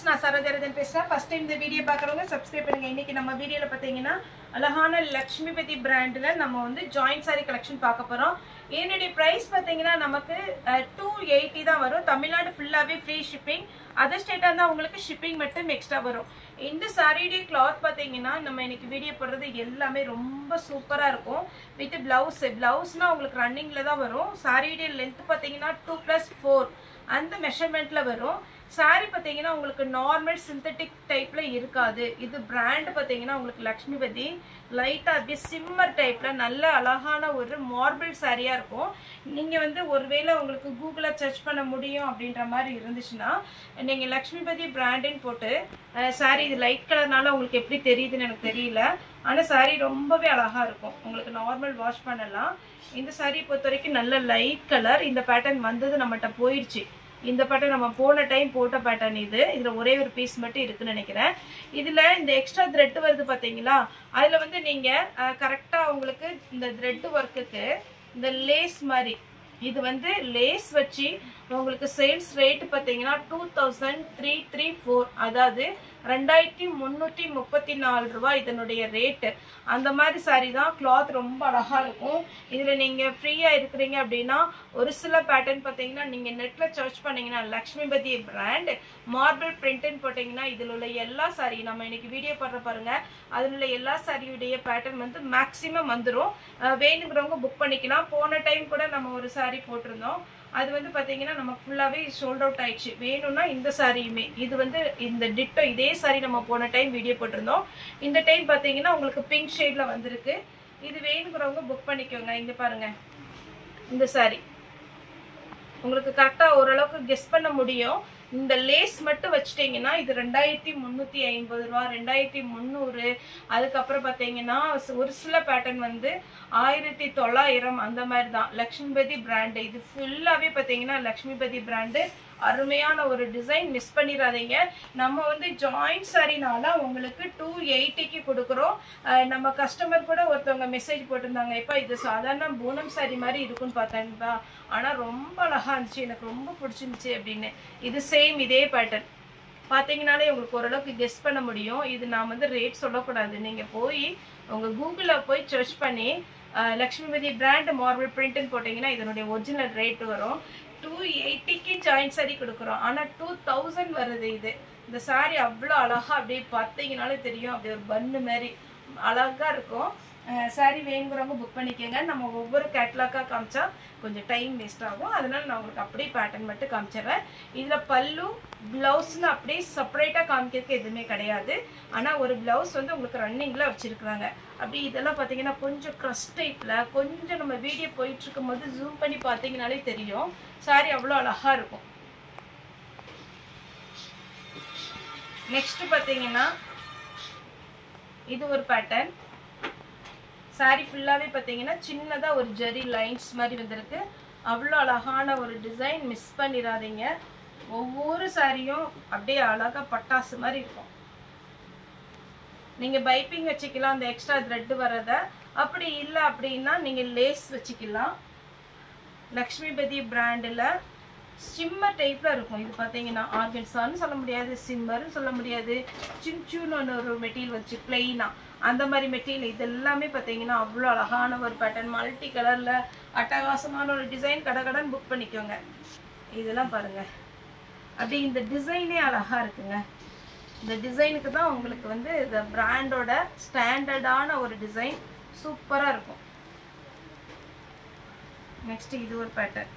நான் சரோஜரதன் பேசுறேன். First time இந்த வீடியோ பார்க்குறவங்க சப்ஸ்கிரைப் பண்ணுங்க. இன்னைக்கு நம்ம வீடியோவில் பார்த்தீங்கன்னா அழகான லக்ஷ்மிபதி பிராண்டில் நம்ம வந்து ஜாயிண்ட் சாரி கலெக்ஷன் பார்க்க போகிறோம். என்னுடைய ப்ரைஸ் பார்த்தீங்கன்னா நமக்கு 280 தான் வரும். தமிழ்நாடு ஃபுல்லாகவே ஃப்ரீ ஷிப்பிங். அதர் ஸ்டேட்டாக இருந்தால் உங்களுக்கு ஷிப்பிங் மட்டும் எக்ஸ்ட்ரா வரும். இந்த சாரியுடைய கிளாத் பார்த்தீங்கன்னா நம்ம இன்னைக்கு வீடியோ போடுறது எல்லாமே ரொம்ப சூப்பராக இருக்கும். வித் பிளவுஸ்னால் உங்களுக்கு ரன்னிங்கில் தான் வரும். சாரியுடைய லென்த் பார்த்தீங்கன்னா 2+4 அந்த மெஷர்மெண்ட்டில் வரும். சாரி பார்த்தீங்கன்னா உங்களுக்கு நார்மல் சிந்தட்டிக் டைப்ல இருக்காது. இது பிராண்ட் பார்த்தீங்கன்னா உங்களுக்கு லக்ஷ்மிபதி லைட்டா அப்படியே சிம்மர் டைப்ல நல்ல அழகான ஒரு மார்பிள் சாரியா இருக்கும். நீங்க வந்து ஒருவேளை உங்களுக்கு கூகுள சர்ச் பண்ண முடியும் அப்படின்ற மாதிரி இருந்துச்சுன்னா நீங்க லக்ஷ்மிபதி பிராண்டுன்னு போட்டு சாரி, இது லைட் கலர்னால உங்களுக்கு எப்படி தெரியுதுன்னு எனக்கு தெரியல, ஆனா சாரி ரொம்பவே அழகா இருக்கும். உங்களுக்கு நார்மல் வாஷ் பண்ணலாம். இந்த சாரி பொறுத்த வரைக்கும் நல்ல லைட் கலர். இந்த பேட்டர்ன் வந்தது நம்மகிட்ட போயிடுச்சு. இந்த பேட்டர்ன் நம்ம போன டைம் போட்ட பேட்டர்ன் இது. இதுல ஒரே ஒரு பீஸ் மட்டும் இருக்குன்னு நினைக்கிறேன். இதுல இந்த எக்ஸ்ட்ரா த்ரெட் வருது பாத்தீங்களா, அதுல வந்து நீங்க கரெக்டா உங்களுக்கு இந்த த்ரெட் ஒர்க்குக்கு இந்த லேஸ் மாதிரி இது வந்து லேஸ் வச்சு உங்களுக்கு சேல்ஸ் ரேட் பார்த்தீங்கன்னா 2334, அதாவது 2334 ரூபாய் இதனுடைய ரேட்டு. அந்த மாதிரி சாரி தான். கிளாத் ரொம்ப அழகா இருக்கும். இதில் நீங்கள் ஃப்ரீயாக இருக்கிறீங்க அப்படின்னா ஒரு சில பேட்டர்ன் பார்த்தீங்கன்னா நீங்கள் நெட்டில் சர்ச் பண்ணீங்கன்னா லக்ஷ்மிபதி பிராண்ட் மார்பிள் பிரிண்ட்னு போட்டிங்கன்னா இதில் உள்ள எல்லா சாரி நம்ம இன்னைக்கு வீடியோ போடுற பாருங்க, அதில் உள்ள எல்லா சாரியுடைய பேட்டர்ன் வந்து மேக்ஸிமம் வந்துடும். வேணுங்கிறவங்க புக் பண்ணிக்கலாம். போன டைம் கூட நம்ம ஒரு சாரி போட்டிருந்தோம், அது வந்து பார்த்தீங்கன்னா நமக்கு ஃபுல்லாகவே சோல்ட் அவுட் ஆயிடுச்சு. வேணும்னா இந்த சாரியுமே இது வந்து இந்த டிட்டோ இதே சாரி நம்ம போன டைம் வீடியோ போட்டிருந்தோம். இந்த டைம் பார்த்தீங்கன்னா உங்களுக்கு பிங்க் ஷேடில் வந்திருக்கு. இது வேணுங்கிறவங்க புக் பண்ணிக்கோங்க. இங்கே பாருங்க, இந்த சாரி உங்களுக்கு கரெக்டாக ஓரளவுக்கு கெஸ் பண்ண முடியும். இந்த லேஸ் மட்டும் வச்சுட்டீங்கன்னா இது 2350 ரூபா, 2300. அதுக்கப்புறம் பார்த்தீங்கன்னா ஒரு சில பேட்டர்ன் வந்து 1900 அந்த மாதிரி தான். லக்ஷ்மிபதி பிராண்டு இது ஃபுல்லாகவே பார்த்தீங்கன்னா லக்ஷ்மிபதி பிராண்டு அருமையான ஒரு டிசைன். மிஸ் பண்ணிடாதீங்க. நம்ம வந்து ஜாயிண்ட் சாரினால உங்களுக்கு 280க்கு கொடுக்குறோம். நம்ம கஸ்டமர் கூட ஒருத்தவங்க மெசேஜ் போட்டிருந்தாங்க, இப்போ இது சாதாரண பூனம் சாரி மாதிரி இருக்குன்னு பார்த்தேன்ப்பா, ஆனால் ரொம்ப அழகா இருந்துச்சு, எனக்கு ரொம்ப பிடிச்சிருந்துச்சு அப்படின்னு. இது சேம் இதே பேட்டர்ன் பார்த்தீங்கன்னாலே உங்களுக்கு ஓரளவுக்கு கெஸ் பண்ண முடியும். இது நான் வந்து ரேட் சொல்லக்கூடாது. நீங்கள் போய் உங்கள் கூகுளில் போய் சர்ச் பண்ணி லக்ஷ்மிபதி பிராண்ட் மார்பிள் பிரிண்ட்னு போட்டிங்கன்னா இதனுடைய ஒரிஜினல் ரேட் வரும். 280க்கு ஜாயிண்ட் சாரி கொடுக்குறோம், ஆனால் 2000 வருது இது. இந்த சாரி அவ்வளோ அழகா அப்படியே பார்த்தீங்கனாலே தெரியும், அப்படி ஒரு பன்னு மாதிரி அழகா இருக்கும். சாரி வேணுங்கிறவங்க புக் பண்ணிக்கோங்க. நம்ம ஒவ்வொரு கேட்லாக்காக காமிச்சா கொஞ்சம் டைம் வேஸ்ட் ஆகும், அதனால நான் உங்களுக்கு அப்படியே பேட்டர்ன் மட்டும் காமிச்சிடுறேன். இதில் பல்லு ப்ளவுஸ்ன்னு அப்படியே செப்பரேட்டாக காமிக்கிறதுக்கு எதுவுமே கிடையாது. ஆனால் ஒரு ப்ளவுஸ் வந்து உங்களுக்கு ரன்னிங்கில் வச்சுருக்குறாங்க. அப்படி இதெல்லாம் பார்த்தீங்கன்னா கொஞ்சம் க்ரஷ் டைப்பில் கொஞ்சம் நம்ம வீடியோ போயிட்டுருக்கும் போது ஜூம் பண்ணி பார்த்தீங்கனாலே தெரியும். சாரி அவ்வளோ அழகாக இருக்கும். நெக்ஸ்ட் பார்த்தீங்கன்னா இது ஒரு பேட்டர்ன். சாரி ஃபுல்லாகவே பார்த்தீங்கன்னா சின்னதாக ஒரு ஜரி லைன்ஸ் மாதிரி வந்திருக்கு. அவ்வளோ அழகான ஒரு டிசைன். மிஸ் பண்ணிடாதீங்க. ஒவ்வொரு சாரியும் அப்படியே அழகாக பட்டாசு மாதிரி இருக்கும். நீங்கள் பைப்பிங் வச்சுக்கலாம் அந்த எக்ஸ்ட்ரா த்ரெட் வரதை. அப்படி இல்லை அப்படின்னா நீங்கள் லேஸ் வச்சுக்கலாம். லக்ஷ்மிபதி பிராண்டில் சிம்மர் டைப்பில் இருக்கும். இது பார்த்தீங்கன்னா ஆர்கன்சான்னு சொல்ல முடியாது, சிம்மர்னு சொல்ல முடியாது, சின்சூன்னு ஒரு மெட்டீரியல் வச்சு பிளெயினாக அந்த மாதிரி மெட்டீரியல். இது எல்லாமே பார்த்தீங்கன்னா அவ்வளோ அழகான ஒரு பேட்டர்ன். மல்டி கலரில் அட்டகாசமான ஒரு டிசைன். கடன் புக் பண்ணிக்கோங்க. இதெல்லாம் பாருங்கள், அப்படி இந்த டிசைனே அழகாக இருக்குங்க. இந்த டிசைனுக்கு தான் உங்களுக்கு வந்து இந்த பிராண்டோட ஸ்டாண்டர்டான ஒரு டிசைன் சூப்பராக இருக்கும். நெக்ஸ்ட் இது ஒரு பேட்டர்ன்.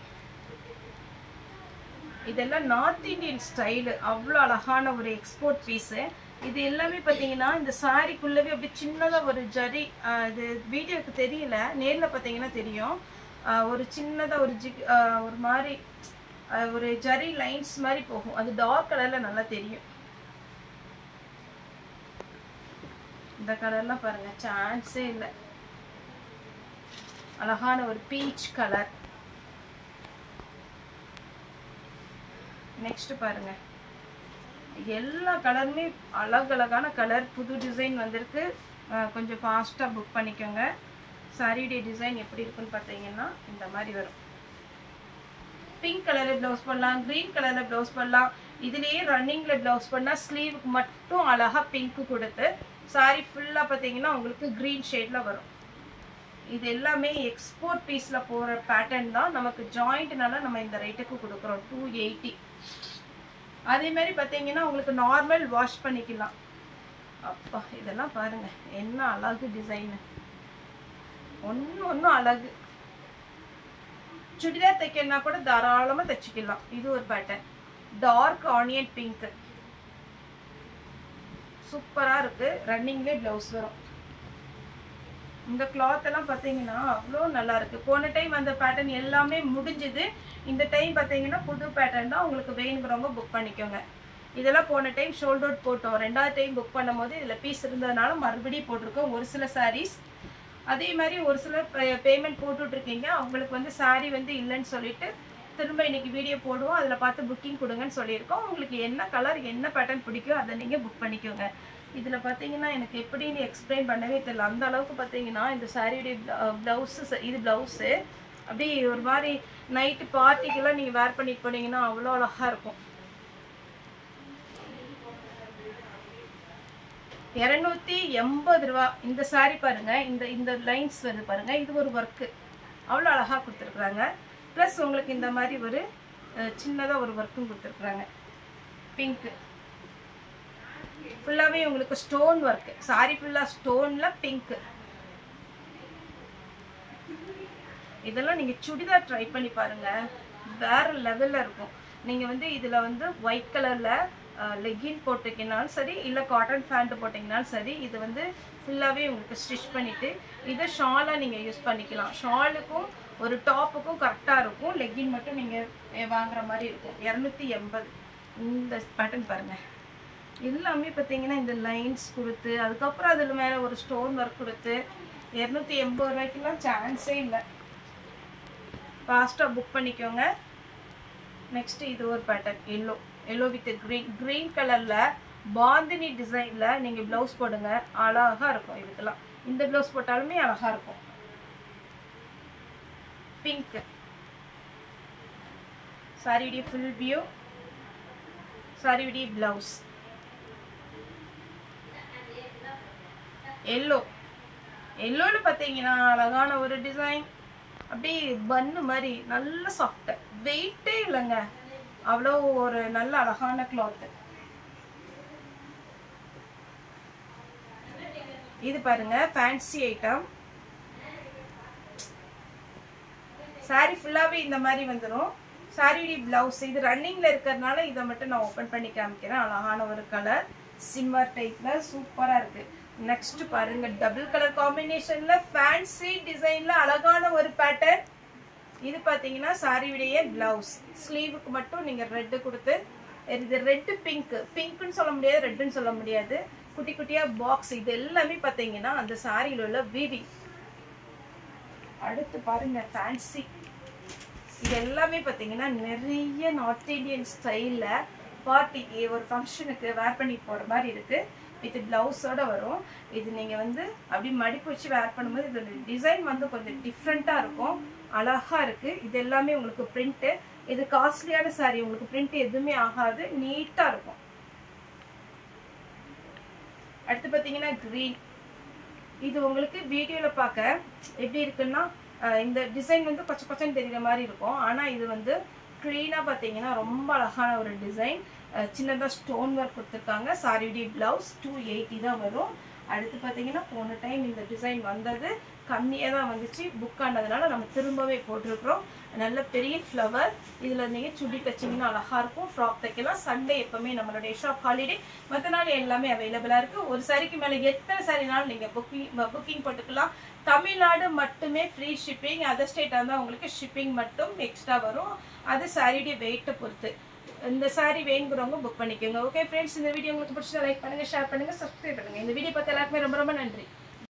இதெல்லாம் நார்த் இந்தியன் ஸ்டைலு. அவ்வளோ அழகான ஒரு எக்ஸ்போர்ட் பீஸு. இது எல்லாமே பார்த்தீங்கன்னா இந்த சாரிக்குள்ளவே அப்படி சின்னதாக ஒரு ஜரி, இது வீடியோக்கு தெரியல, நேரில் பார்த்தீங்கன்னா தெரியும். ஒரு சின்னதாக ஒரு ஒரு மாதிரி ஒரு ஜரி லைன்ஸ் மாதிரி போகும். அது டார்க் கலரில் நல்லா தெரியும். இந்த கலர்லாம் பாருங்கள், சான்ஸே இல்லை. அழகான ஒரு பீச் கலர். நெக்ஸ்ட் பாருங்க, எல்லா கலருமே அழகழகான கலர். புது டிசைன் வந்திருக்கு. கொஞ்சம் ஃபாஸ்ட்டாக புக் பண்ணிக்கோங்க. சாரியுடைய டிசைன் எப்படி இருக்குன்னு பார்த்தீங்கன்னா இந்த மாதிரி வரும். பிங்க் கலரில் ப்ளவுஸ் பண்ணலாம், க்ரீன் கலரில் ப்ளவுஸ் பண்ணலாம். இதுலயே ரன்னிங்ல பிளவுஸ் பண்ணா ஸ்லீவுக்கு மட்டும் அழகா பிங்க் கொடுத்து சாரி ஃபுல்லா பாத்தீங்கன்னா உங்களுக்கு கிரீன் ஷேட்ல வரும். இது எல்லாமே எக்ஸ்போர்ட் பீஸ்ல போற பேட்டர்ன் தான். நமக்கு ஜாயிண்ட்னால நம்ம இந்த ரேட்டுக்கு கொடுக்குறோம் 280. அதே மாதிரி பாத்தீங்கன்னா உங்களுக்கு நார்மல் வாஷ் பண்ணிக்கலாம். அப்பா இதெல்லாம் பாருங்க என்ன அழகு டிசைன், ஒன்னும் அழகு. சுடிதார் தைக்கணும்னா கூட தாராளமா தைச்சிக்கலாம். இது ஒரு பேட்டர்ன் டார்க் ஆனியன் பிங்க், சூப்பரா இருக்கு. ரன்னிங்ல பிளவுஸ் வரும். இந்த கிளாத் எல்லாம் பாத்தீங்கன்னா அவ்வளோ நல்லா இருக்கு. போன டைம் அந்த பேட்டர்ன் எல்லாமே முடிஞ்சது. இந்த டைம் பாத்தீங்கன்னா புது பேட்டர்ன் தான். உங்களுக்கு வேணுங்கிறவங்க புக் பண்ணிக்கோங்க. இதெல்லாம் போன டைம் ஷோல்ட் அவுட் போட்டோம். ரெண்டாவது டைம் புக் பண்ணும்போது இதுல பீஸ் இருந்ததுனால மறுபடியும் போட்டிருக்கோம் ஒரு சில சாரீஸ். அதே மாதிரி ஒரு சில பேமெண்ட் போட்டுட்டு இருக்கீங்க, அவங்களுக்கு வந்து சாரீ வந்து இல்லைன்னு சொல்லிட்டு திரும்ப இன்னைக்கு வீடியோ போடுவோம். அதுல பார்த்து புக்கிங் கொடுங்கன்னு சொல்லியிருக்கோம். உங்களுக்கு என்ன கலர் என்ன பேட்டர்ன் பிடிக்கும் அதை நீங்க புக் பண்ணிக்கோங்க. இதுல பாத்தீங்கன்னா எனக்கு எப்படின்னு எக்ஸ்பிளைன் பண்ணவே தெரியல. அந்த அளவுக்கு பாத்தீங்கன்னா இந்த சாரியுடைய பிளவுஸ், இது பிளவுஸ் அப்படியே ஒரு மாதிரி நைட்டு பார்ட்டிக்கெல்லாம் நீங்க வேர் பண்ணிட்டு போனீங்கன்னா அவ்வளோ அழகா இருக்கும். 280 ரூபா இந்த சாரி பாருங்க. இந்த லைன்ஸ் வருது பாருங்க, இது ஒரு ஒர்க்கு அவ்வளோ அழகா கொடுத்துருக்குறாங்க. ப்ளஸ் உங்களுக்கு இந்த மாதிரி ஒரு சின்னதா ஒரு ஒர்க்கும் கொடுத்துருக்குறாங்க. பிங்க் ஃபுல்லாவே உங்களுக்கு ஸ்டோன் ஒர்க். சாரி ஃபுல்லா ஸ்டோன்ல பிங்க். இதெல்லாம் நீங்க சுடிதார் ட்ரை பண்ணி பாருங்க, வேற லெவல்ல இருக்கும். நீங்க வந்து இதுல வந்து ஒயிட் கலர்ல லெகின் போட்டுக்கினாலும் சரி, இல்லை காட்டன் பேண்ட் போட்டிங்கனாலும் சரி, இது வந்து ஃபுல்லாகவே உங்களுக்கு ஸ்டிச் பண்ணிவிட்டு இதை ஷாலாக நீங்கள் யூஸ் பண்ணிக்கலாம். ஷாலுக்கும் ஒரு டாப்புக்கும் கரெக்டாக இருக்கும். லெகின் மட்டும் நீங்கள் வாங்குற மாதிரி இருக்கும். 280. இந்த பேட்டர்ன் பாருங்கள், எல்லாமே பார்த்தீங்கன்னா இந்த லைன்ஸ் கொடுத்து அதுக்கப்புறம் அதில் மேலே ஒரு ஸ்டோன் ஒர்க் கொடுத்து 280 ரூபாய்க்குலாம் சான்ஸே இல்லை. ஃபாஸ்ட்டாக புக் பண்ணிக்கோங்க. நெக்ஸ்ட் இது ஒரு பேட்டர்ன் எல்லோ வித் கிரீன் கலர்ல பாந்தினி டிசைன்ல நீங்க பிளவுஸ் போடுங்க, அழகா இருக்கும். இதுக்கெல்லாம் இந்த பிளவுஸ் போட்டாலுமே அழகா இருக்கும். பிங்க் சாரியுடைய ஃபுல் வியூ, சாரியுடைய பிளவுஸ். எல்லோல பாத்தீங்கன்னா அழகான ஒரு டிசைன், அப்படியே பன்னு மாதிரி நல்ல சாஃப்ட், வெயிட்டே இல்லைங்க, அவ்வளோ ஒரு நல்ல அழகான கிளாத். இது பாருங்க ஃபேன்சி ஐட்டம். சாரி ஃபுல்லாவே இந்த மாதிரி வந்துடும். சாரியுடைய பிளவுஸ் இது ரன்னிங்ல இருக்கிறதுனால இதை மட்டும் நான் ஓபன் பண்ணி காமிக்கிறேன். அழகான ஒரு கலர் சிம்மர் டைப்ல சூப்பரா இருக்கு. நெக்ஸ்ட் பாருங்க டபுள் கலர் காம்பினேஷன்ல ஃபேன்சி டிசைன்ல அழகான ஒரு பேட்டர்ன். இது பாத்தீங்கன்னா சாரியுடைய பிளவுஸ். ஸ்லீவுக்கு மட்டும் நீங்க ரெட் கொடுத்து, இது ரெட் பிங்க்னு சொல்ல முடியாது, ரெட்னு சொல்ல முடியாது, குட்டி குட்டியா பாக்ஸ். இது எல்லாமே பாத்தீங்கன்னா அந்த சாரியில உள்ள வீவிங். அடுத்து பாருங்க ஃபேன்சி. இது எல்லாமே பாத்தீங்கன்னா நிறைய நார்த் இந்தியன் ஸ்டைல்ல பார்ட்டிக்கு ஒரு ஃபங்க்ஷனுக்கு வேர் பண்ணி போற மாதிரி இருக்கு. வித் பிளவுஸோட வரும். இது நீங்க வந்து அப்படி மடிப்பு வச்சு வேர் பண்ணும்போது இதோட டிசைன் வந்து கொஞ்சம் டிஃப்ரெண்டா இருக்கும், அழகா இருக்கு. இது எல்லாமே உங்களுக்கு பிரிண்ட். இது காஸ்ட்லியான சாரி, உங்களுக்கு பிரிண்ட் எதுவுமே ஆகாது, நீட்டா இருக்கும். அடுத்து பாத்தீங்கன்னா கிரீன். இது உங்களுக்கு வீடியோல பார்க்க எப்படி இருக்குன்னா இந்த டிசைன் வந்து கொச்ச கொச்சன்னு தெரியுற மாதிரி இருக்கும். ஆனா இது வந்து கிளீனா பாத்தீங்கன்னா ரொம்ப அழகான ஒரு டிசைன். சின்னதா ஸ்டோன் ஒர்க் கொடுத்துருக்காங்க. சாரியுடைய பிளவுஸ் 280 தான் வரும். அடுத்து பாத்தீங்கன்னா போன டைம் இந்த டிசைன் வந்தது கம்மியாக தான் வந்துச்சு, புக் ஆனதுனால நம்ம திரும்பவே போட்டிருக்கிறோம். நல்ல பெரிய ஃப்ளவர். இதுல நீங்க சுடி தைச்சிங்கன்னா அழகா இருக்கும். ஃப்ராக் தைக்கலாம். சண்டே எப்பவுமே நம்மளுடைய ஷாப் ஹாலிடே, மற்ற நாள் எல்லாமே அவைலபிளா இருக்கு. ஒரு சாரிக்கு மேல எத்தனை சாரினாலும் நீங்க புக்கிங் போட்டுக்கலாம். தமிழ்நாடு மட்டுமே ஃப்ரீ ஷிப்பிங். அதர் ஸ்டேட்டா இருந்தால் உங்களுக்கு ஷிப்பிங் மட்டும் எக்ஸ்ட்ரா வரும். அது சாரியுடைய வெயிட்டை பொறுத்து. இந்த சாரி வேணுங்கிறவங்க புக் பண்ணிக்கோங்க. ஓகே ஃப்ரெண்ட்ஸ், இந்த வீடியோ உங்களுக்கு பிடிச்சா லைக் பண்ணுங்க, ஷேர் பண்ணுங்க, சப்ஸ்கிரைப் பண்ணுங்க. இந்த வீடியோ பார்த்து எல்லாருக்குமே ரொம்ப ரொம்ப நன்றி.